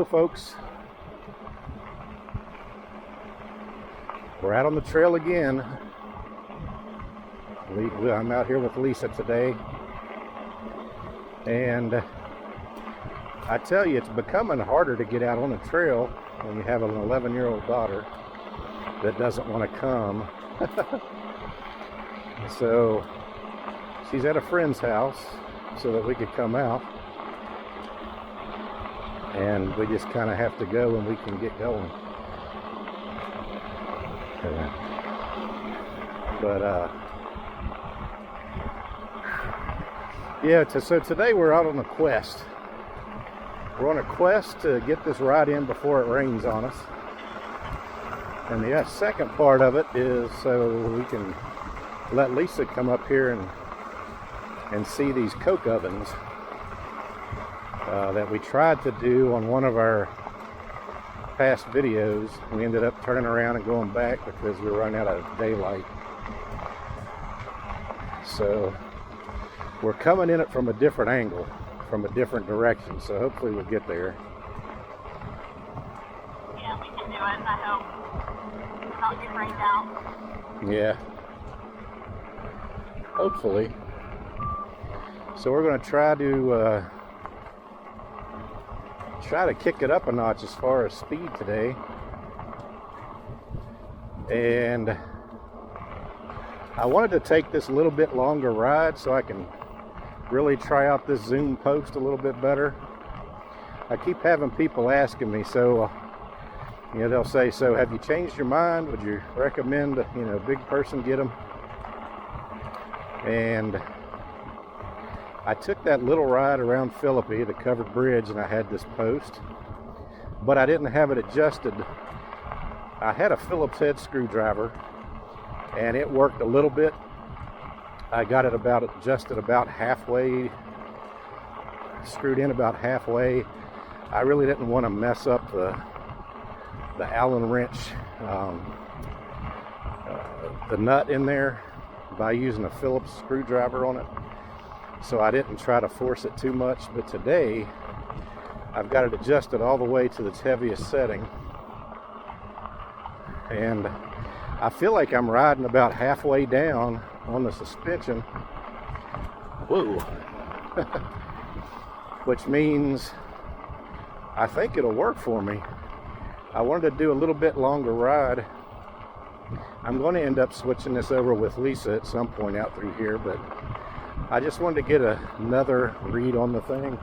folks. We're out on the trail again. I'm out here with Lisa today. And I tell you, it's becoming harder to get out on the trail when you have an 11-year-old daughter that doesn't want to come. So she's at a friend's house so that we could come out. And we just kind of have to go when we can get going. So today we're out on a quest. We're on a quest to get this ride in before it rains on us. And the second part of it is so we can let Lisa come up here and see these coke ovens that we tried to do on one of our past videos. We ended up turning around and going back because we were running out of daylight. So we're coming in it from a different angle, from a different direction, so hopefully we'll get there. Yeah, we can do it, I hope. Not get rained out. Yeah. Hopefully. So we're going to try to kick it up a notch as far as speed today. And I wanted to take this a little bit longer ride so I can really try out this zoom post a little bit better. I keep having people asking me, so they'll say, so have you changed your mind? Would you recommend a big person get them? And I took that little ride around Philippi, the covered bridge, and I had this post, but I didn't have it adjusted. I had a Phillips head screwdriver and it worked a little bit. I got it adjusted about halfway, screwed in about halfway. I really didn't want to mess up the Allen wrench, the nut in there by using a Phillips screwdriver on it. So I didn't try to force it too much, but today I've got it adjusted all the way to its heaviest setting. And I feel like I'm riding about halfway down on the suspension. Whoa. Which means I think it'll work for me. I wanted to do a little bit longer ride. I'm going to end up switching this over with Lisa at some point out through here, but I just wanted to get another read on the thing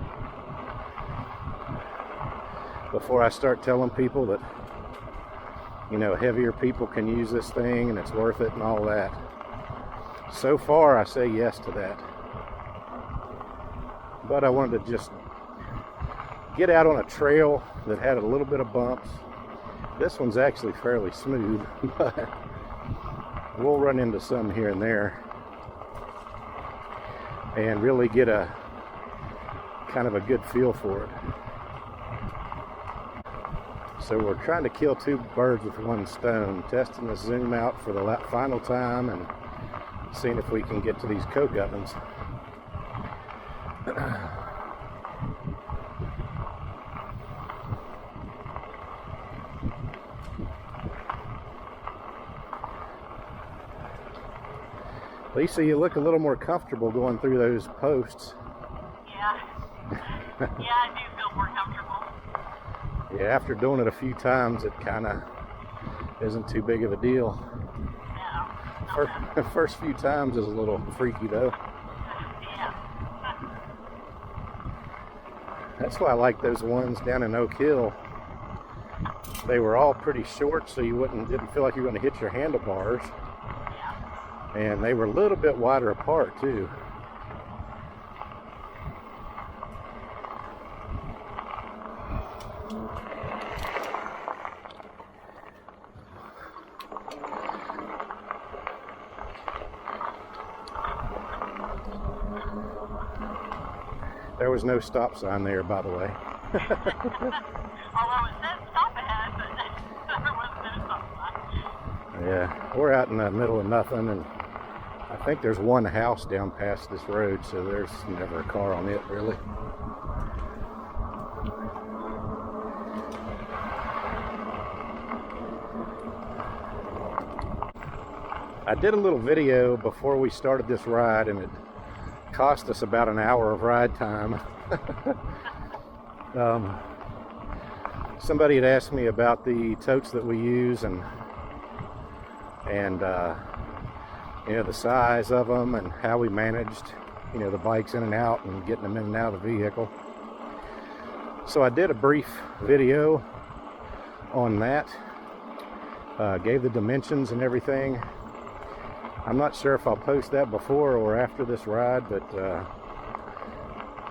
before I start telling people that heavier people can use this thing and it's worth it and all that. So far I say yes to that, but I wanted to just get out on a trail that had a little bit of bumps. This one's actually fairly smooth, but we'll run into some here and there and really get a kind of a good feel for it. So we're trying to kill two birds with one stone, testing the zoom out for the final time and seeing if we can get to these coke ovens. Lisa, you look a little more comfortable going through those posts. Yeah. Yeah, I do feel more comfortable. Yeah, after doing it a few times, it kind of isn't too big of a deal. No. The first few times is a little freaky, though. Yeah. That's why I like those ones down in Oak Hill. They were all pretty short, so you didn't feel like you were going to hit your handlebars. Yeah. And they were a little bit wider apart, too. There was no stop sign there, by the way. Although it said stop ahead, but there was no stop sign. Yeah, we're out in the middle of nothing, and I think there's one house down past this road, so there's never a car on it, really. I did a little video before we started this ride, and it cost us about an hour of ride time. Somebody had asked me about the totes that we use and you know, the size of them and how we managed, you know, the bikes in and out and getting them in and out of the vehicle. So I did a brief video on that, gave the dimensions and everything. I'm not sure if I'll post that before or after this ride, but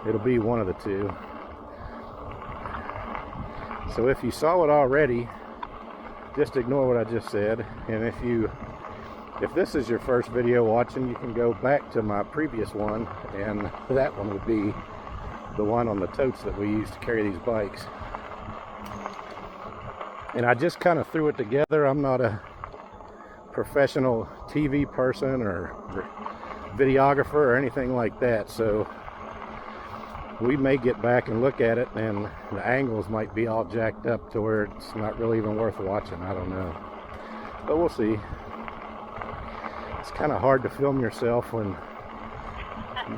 it'll be one of the two. So if you saw it already, just ignore what I just said. And if this is your first video watching, you can go back to my previous one, and that one would be the one on the totes that we use to carry these bikes. And I just kind of threw it together. I'm not a professional TV person or videographer or anything like that, so we may get back and look at it and the angles might be all jacked up to where it's not really even worth watching. I don't know, but we'll see. It's kind of hard to film yourself when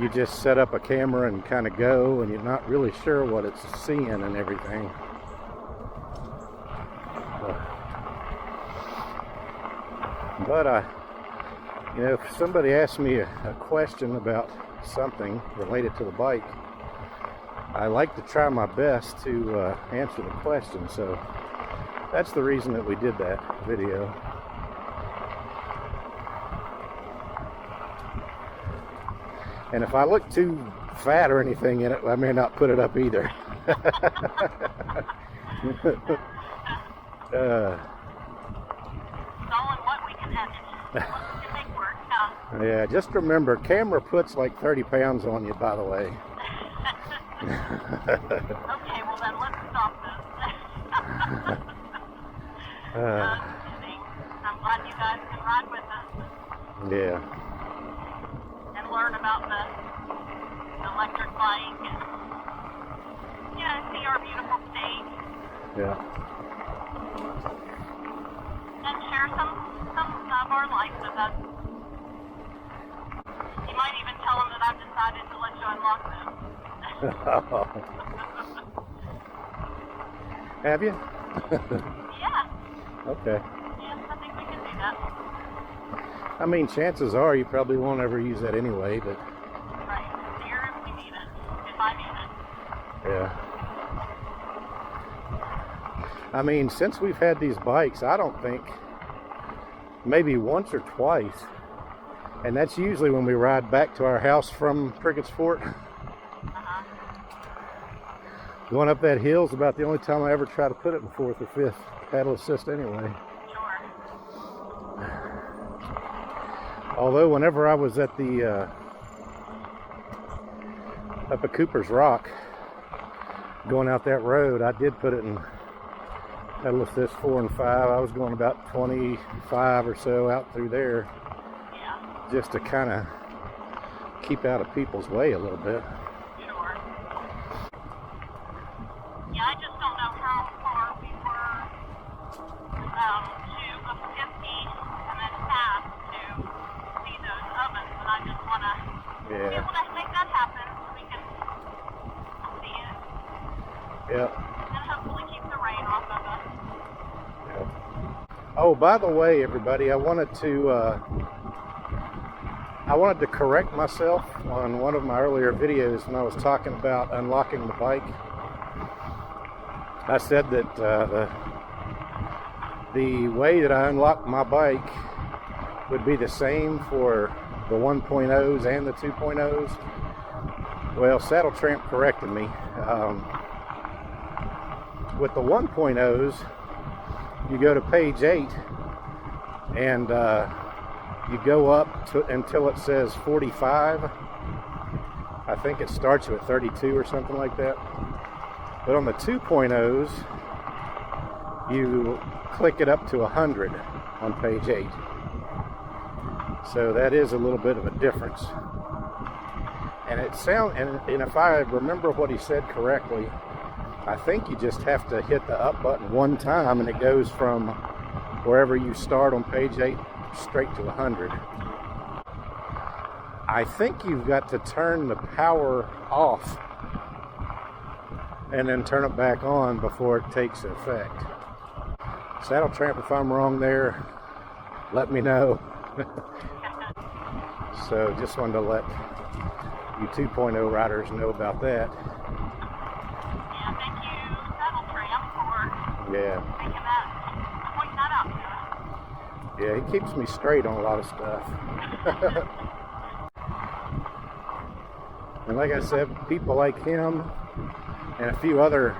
you just set up a camera and kind of go and you're not really sure what it's seeing and everything. But you know, if somebody asks me a question about something related to the bike, I like to try my best to answer the question. So that's the reason that we did that video. And if I look too fat or anything in it, I may not put it up either. Yeah, just remember, camera puts like 30 pounds on you, by the way. Okay, well then let's stop this. I'm glad you guys can ride with us. Yeah. And learn about the electric bike and, you know, see our beautiful state. Yeah. And share some of our life with us. You might even tell them that I've decided to let you unlock them. Have you? Yeah. Okay. Yes, I think we can do that. I mean, chances are you probably won't ever use that anyway, but... Right. Here if we need it. If I need it. Yeah. I mean, since we've had these bikes, I don't think, maybe once or twice, and that's usually when we ride back to our house from Prickett's Fort. Going up that hill is about the only time I ever try to put it in fourth or fifth paddle assist anyway. Sure. Although whenever I was at the up at Cooper's Rock, going out that road, I did put it in paddle assist 4 and 5. I was going about 25 or so out through there, Yeah. just to kind of keep out of people's way a little bit. Sure. Yeah, I just don't know how far we were to a 50 and then past to see those ovens, and I just want to be able to make that happen so we can see it. Yeah. And hopefully keep the rain off of us. Oh, by the way, everybody, I wanted to correct myself on one of my earlier videos when I was talking about unlocking the bike. I said that the way that I unlock my bike would be the same for the 1.0s and the 2.0s. Well, Saddle Tramp corrected me. With the 1.0s, you go to page 8 and you go up to, until it says 45. I think it starts you at 32 or something like that. But on the 2.0s, you click it up to 100 on page 8. So that is a little bit of a difference. And it sounds, and if I remember what he said correctly, I think you just have to hit the up button one time and it goes from wherever you start on page 8 straight to 100. I think you've got to turn the power off and then turn it back on before it takes effect. Saddle Tramp, if I'm wrong there, let me know. So just wanted to let you 2.0 riders know about that. Yeah, thank you, Saddle Tramp, for pointing that out to us. Yeah, he keeps me straight on a lot of stuff. And like I said, people like him and a few other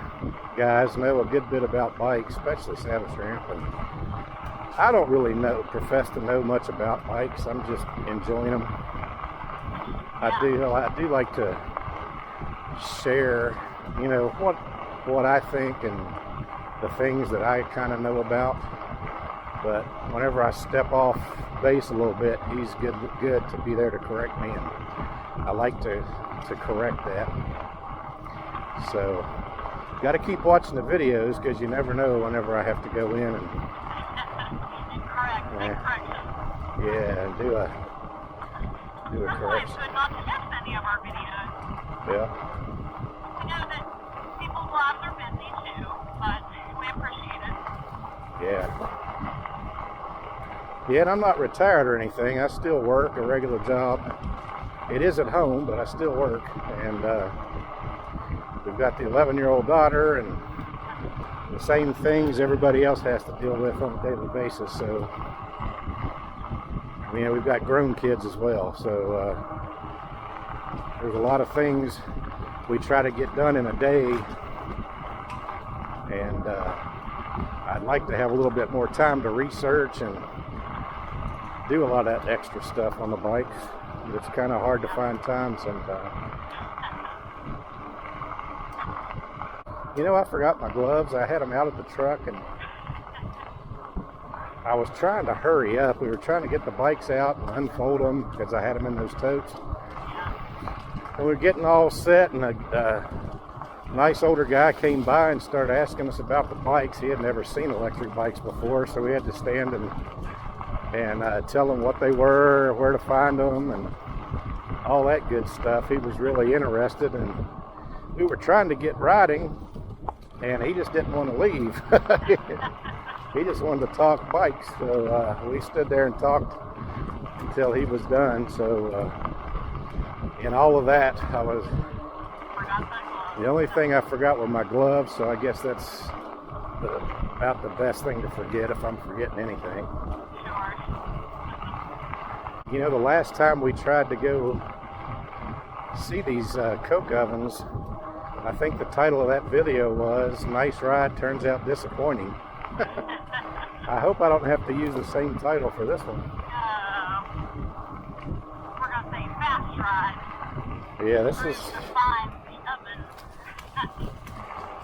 guys know a good bit about bikes, especially Saddle Tramp. And I don't really profess to know much about bikes. I'm just enjoying them. I do like to share, you know, what I think and the things that I kind of know about. But whenever I step off base a little bit, he's good to be there to correct me, and I like to correct that. So got to keep watching the videos, because you never know whenever I have to go in and do a correction. Sometimes good not to miss any of our videos. Yeah. We know that people's lives are busy too, but we appreciate it. Yeah. Yeah, and I'm not retired or anything. I still work a regular job. It is at home, but I still work. And we've got the 11-year-old daughter and the same things everybody else has to deal with on a daily basis. So, you know, we've got grown kids as well. So there's a lot of things we try to get done in a day. And I'd like to have a little bit more time to research and do a lot of that extra stuff on the bikes. It's kind of hard to find time sometimes. You know, I forgot my gloves. I had them out at the truck, and I was trying to hurry up. We were trying to get the bikes out and unfold them because I had them in those totes. And we were getting all set, and a nice older guy came by and started asking us about the bikes. He had never seen electric bikes before, so we had to stand and tell him what they were, where to find them, and all that good stuff. He was really interested, and we were trying to get riding, and he just didn't want to leave. He just wanted to talk bikes, so we stood there and talked until he was done. So in all of that, the only thing I forgot were my gloves, so I guess that's about the best thing to forget if I'm forgetting anything. You know, the last time we tried to go see these coke ovens, I think the title of that video was "Nice Ride Turns Out Disappointing." I hope I don't have to use the same title for this one. We're going to say fast ride. Yeah,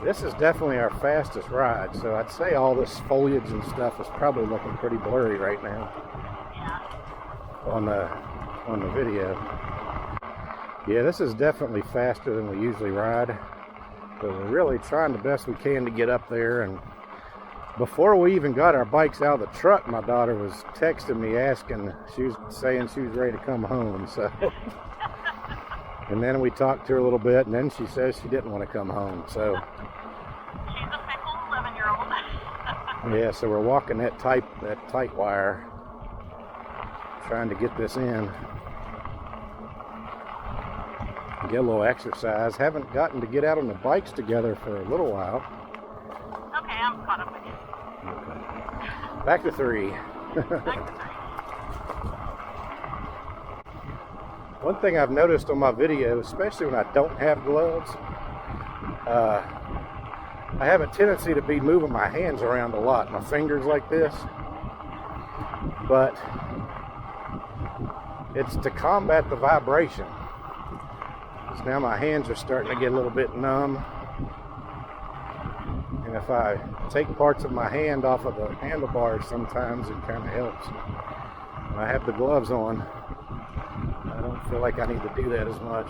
this is definitely our fastest ride, so I'd say all this foliage and stuff is probably looking pretty blurry right now. Yeah. On the video. Yeah, this is definitely faster than we usually ride, but we're really trying the best we can to get up there. And before we even got our bikes out of the truck, my daughter was texting me she was saying she was ready to come home. So and then we talked to her a little bit, and then she says she didn't want to come home. So she's a fickle 11-year-old. Yeah, so we're walking that tight wire, trying to get this in, get a little exercise. Haven't gotten to get out on the bikes together for a little while. Okay, I'm caught up with you. Okay. Back to 3. One thing I've noticed on my videos, especially when I don't have gloves, I have a tendency to be moving my hands around a lot, my fingers like this, but it's to combat the vibration. Because now my hands are starting to get a little bit numb, and if I take parts of my hand off of the handlebars, sometimes it kind of helps. When I have the gloves on, I don't feel like I need to do that as much.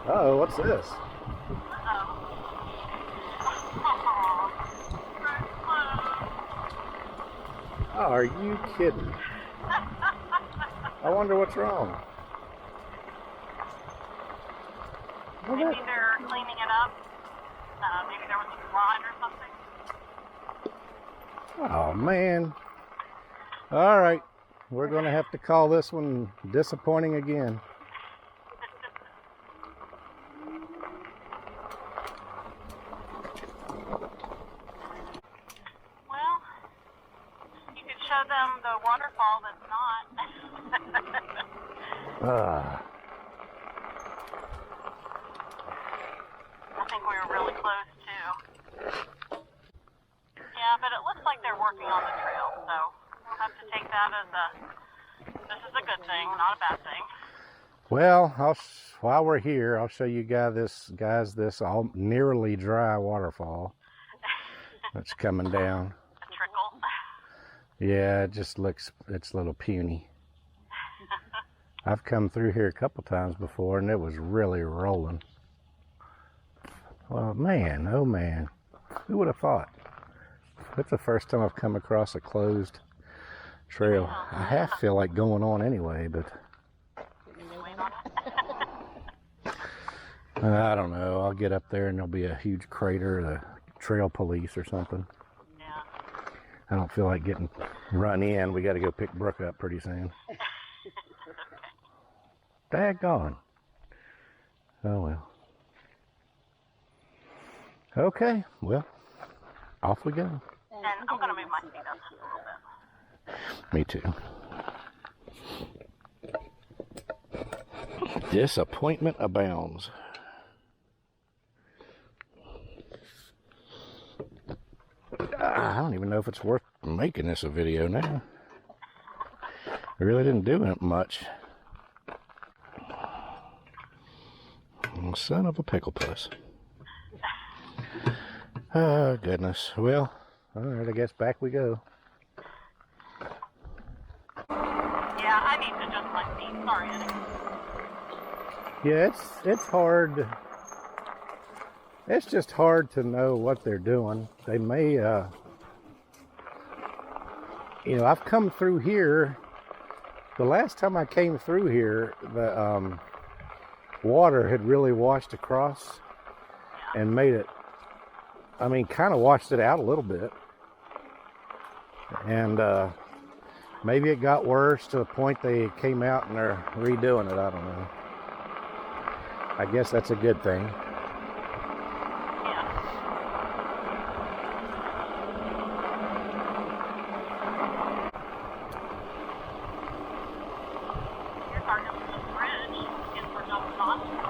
Uh-oh, what's this? Oh, are you kidding? I wonder what's wrong. Maybe they're cleaning it up. Maybe there was a slide or something. Oh, man. All right. We're going to have to call this one disappointing again. Well, you could show them the waterfall that's not. I think we were really close, too. Yeah, but it looks like they're working on the trail, so we'll have to take that as this is a good thing, not a bad thing. Well, while we're here, I'll show you guys this all nearly dry waterfall that's coming down. A trickle. Yeah, it just looks, it's a little puny. I've come through here a couple times before and it was really rolling. Well, man, oh man, who would have thought? That's the first time I've come across a closed trail. I half feel like going on anyway, but I don't know. I'll get up there and there'll be a huge crater, the trail police or something. Yeah. I don't feel like getting run in. We got to go pick Brooke up pretty soon. Daggone. Oh well. Okay, well, off we go. And I'm going to move my seat up a little bit. Me too. Disappointment abounds. I don't even know if it's worth making this a video now. I really didn't do much. Oh, son of a pickle puss. Oh, goodness. Well, all right, I guess back we go. Yeah, I need to adjust my seat. Sorry, Eddie. Yeah, it's hard. It's just hard to know what they're doing. They may, I've come through here. The last time I came through here, the water had really washed across and made it, kind of washed it out a little bit. And maybe it got worse to the point they came out and they're redoing it. I don't know. I guess that's a good thing.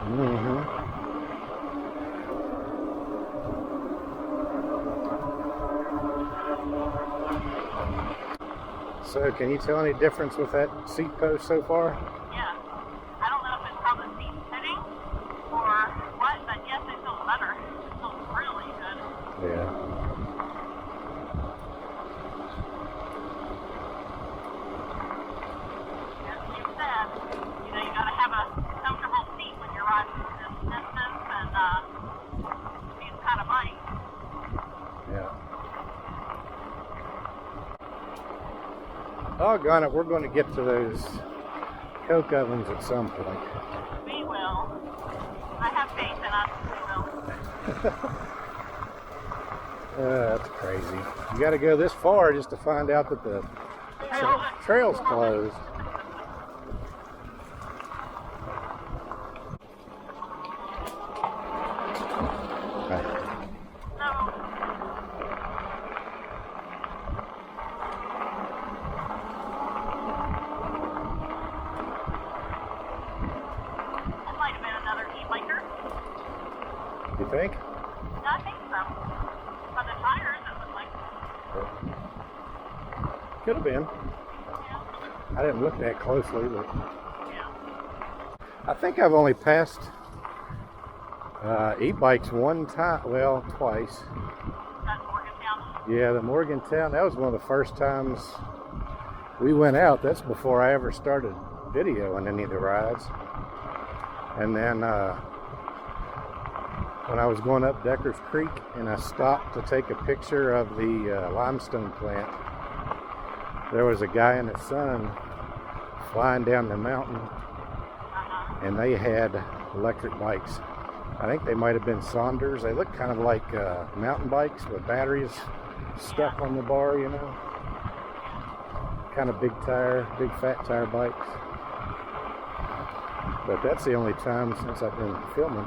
Mm-hmm. So, can you tell any difference with that seat post so far? Yeah. I don't know if it's how the seat's sitting or what, but yes, it feels better. It feels really good. Yeah. As you said, you gotta have a comfortable seat when you're riding this distance, and these kind of bikes. Yeah. Doggone it, we're going to get to those coke ovens at some point. We will. I have faith in us. We will. That's crazy. You got to go this far just to find out that the trail's closed. You think? Yeah, I think so. By the tires, it looked like. Could have been. Yeah. I didn't look that closely, but Yeah. I think I've only passed e-bikes one time, well, twice. That's Morgantown. Yeah, the Morgantown, that was one of the first times we went out. That's before I ever started videoing any of the rides. And then when I was going up Decker's Creek, and I stopped to take a picture of the limestone plant. There was a guy and his son flying down the mountain, and they had electric bikes. I think they might have been Saunders. They look kind of like mountain bikes with batteries stuck on the bar, you know. Kind of big fat tire bikes. But that's the only time since I've been filming.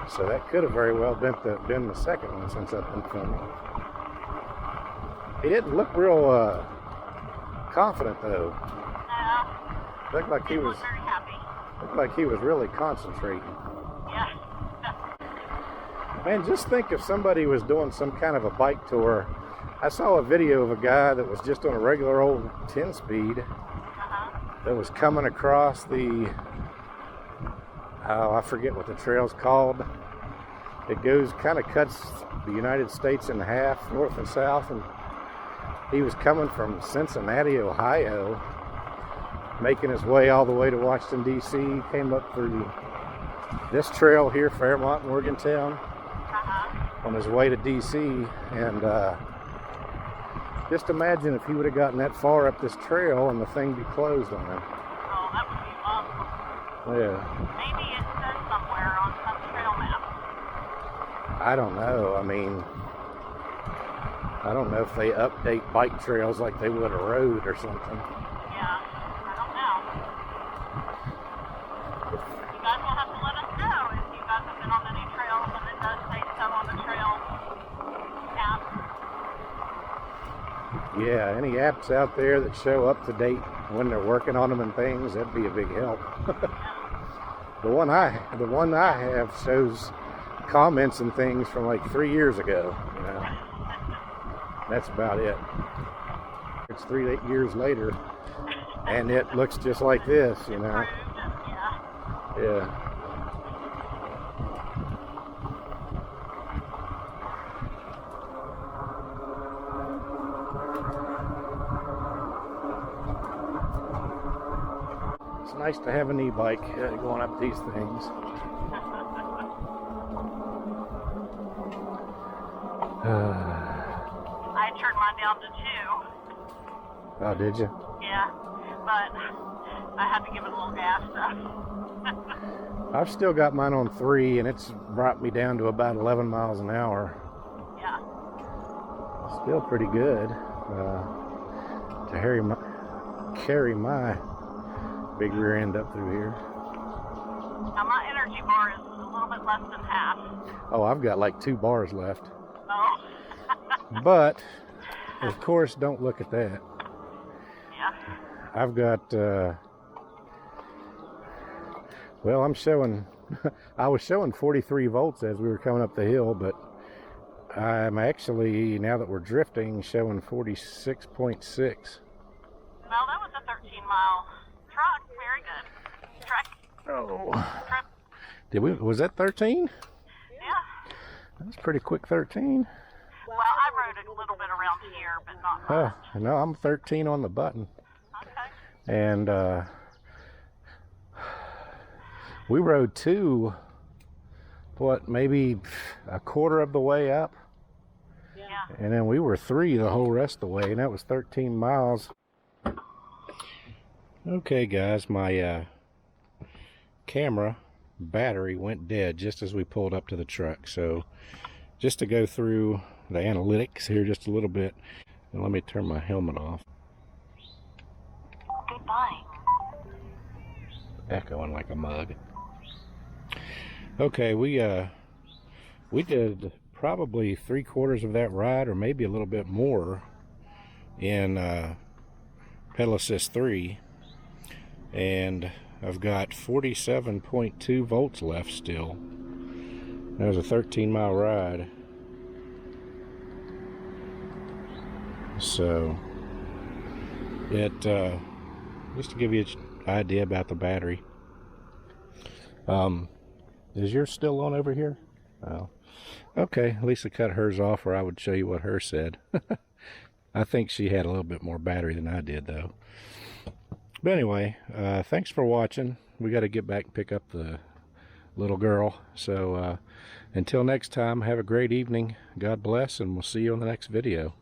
So that could have very well been the second one since I've been filming. He didn't look real confident though. No. Looked like he was very happy. Looked like he was really concentrating. Yeah. Man, just think if somebody was doing some kind of a bike tour. I saw a video of a guy that was just on a regular old 10-speed that was coming across the, I forget what the trail's called. It kind of cuts the United States in half, north and south, and he was coming from Cincinnati, Ohio, making his way all the way to Washington, D.C., came up through this trail here, Fairmont, Morgantown, on his way to D.C., and just imagine if he would have gotten that far up this trail and the thing be closed on him. Oh, that would be awesome. Yeah. Maybe it says somewhere on some trail map. I don't know. I mean, I don't know if they update bike trails like they would a road or something. Yeah, I don't know. You guys will have to let us know if you guys have been on any trails and it does say so on the trail app. Yeah, any apps out there that show up to date when they're working on them and things, that'd be a big help. The one I have shows comments and things from like 3 years ago, you know. That's about it. It's 3 years later, and it looks just like this, you know. Yeah. It's nice to have an e-bike going up these things. I turned mine down to 2. Oh, did you? Yeah, but I had to give it a little gas though. I've still got mine on 3, and it's brought me down to about 11 miles an hour. Yeah. Still pretty good to carry my big rear end up through here. Now my energy bar is a little bit less than half. Oh, I've got like 2 bars left. Oh. But, of course, don't look at that. Yeah. I've got, well, I'm showing, I was showing 43 volts as we were coming up the hill, but I'm actually, now that we're drifting, showing 46.6. Well, that was a 13-mile truck. Very good. Truck. Oh. Trip. Was that 13? Yeah. That's pretty quick 13. Well, I rode it a little bit around here, but not much. No, I'm 13 on the button. Okay. And we rode 2, maybe a quarter of the way up. Yeah. And then we were 3 the whole rest of the way, and that was 13 miles. Okay, guys, my camera battery went dead just as we pulled up to the truck. So just to go through the analytics here just a little bit, and let me turn my helmet off. Goodbye. Echoing like a mug. Okay, we did probably 3/4 of that ride, or maybe a little bit more, in pedal assist 3, and I've got 47.2 volts left still. That was a 13-mile ride. So it just to give you an idea about the battery. Is yours still on over here? Oh, okay. Lisa cut hers off, or I would show you what hers said. I think she had a little bit more battery than I did, though. But anyway, thanks for watching. We got to get back and pick up the little girl. So until next time, have a great evening. God bless, and we'll see you on the next video.